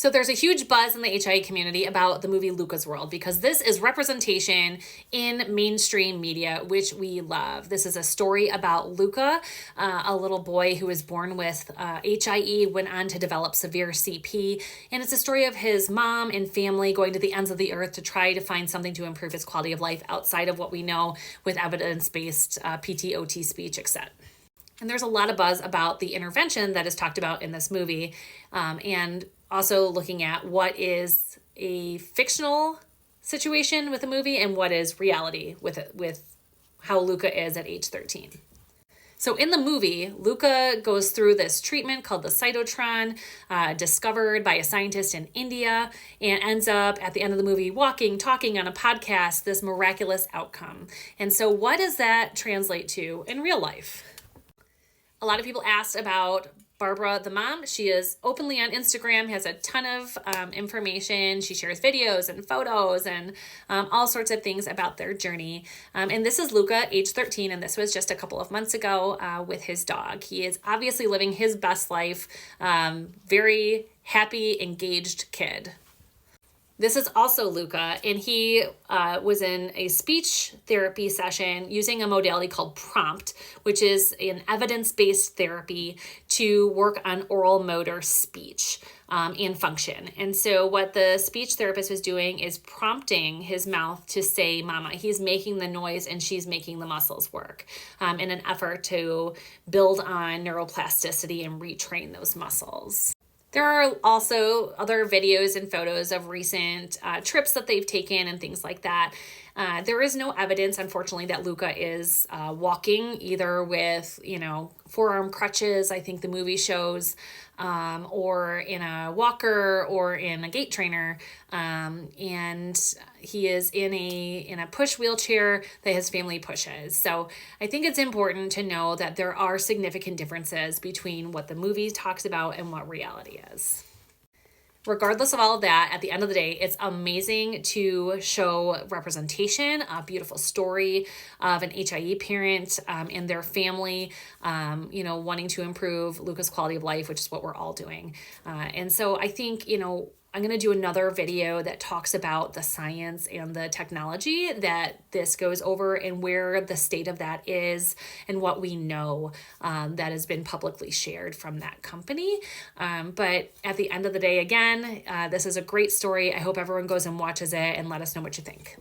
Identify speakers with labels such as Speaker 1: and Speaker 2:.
Speaker 1: So there's a huge buzz in the HIE community about the movie Luca's World because this is representation in mainstream media, which we love. This is a story about Luca, a little boy who was born with HIE, went on to develop severe CP, and it's a story of his mom and family going to the ends of the earth to try to find something to improve his quality of life outside of what we know with evidence-based PT/OT speech, etc. And there's a lot of buzz about the intervention that is talked about in this movie, and also looking at what is a fictional situation with the movie and what is reality with how Luca is at age 13. So in the movie, Luca goes through this treatment called the cytotron, discovered by a scientist in India, and ends up at the end of the movie walking, talking on a podcast, this miraculous outcome. And so what does that translate to in real life? A lot of people asked about Barbara, the mom. She is openly on Instagram, has a ton of information. She shares videos and photos and all sorts of things about their journey. And this is Luca, age 13, and this was just a couple of months ago with his dog. He is obviously living his best life, very happy, engaged kid. This is also Luca, and he was in a speech therapy session using a modality called PROMPT, which is an evidence-based therapy to work on oral motor speech and function. And so what the speech therapist was doing is prompting his mouth to say mama. He's making the noise and she's making the muscles work in an effort to build on neuroplasticity and retrain those muscles. There are also other videos and photos of recent trips that they've taken and things like that. There is no evidence, unfortunately, that Luca is walking either with, forearm crutches, I think the movie shows, or in a walker or in a gait trainer. And he is in a push wheelchair that his family pushes. So I think it's important to know that there are significant differences between what the movie talks about and what reality is. Regardless of all of that, at the end of the day, it's amazing to show representation, a beautiful story of an HIE parent and their family, wanting to improve Luca's quality of life, which is what we're all doing. And so I think, I'm going to do another video that talks about the science and the technology that this goes over and where the state of that is and what we know that has been publicly shared from that company. But at the end of the day, again, this is a great story. I hope everyone goes and watches it and let us know what you think.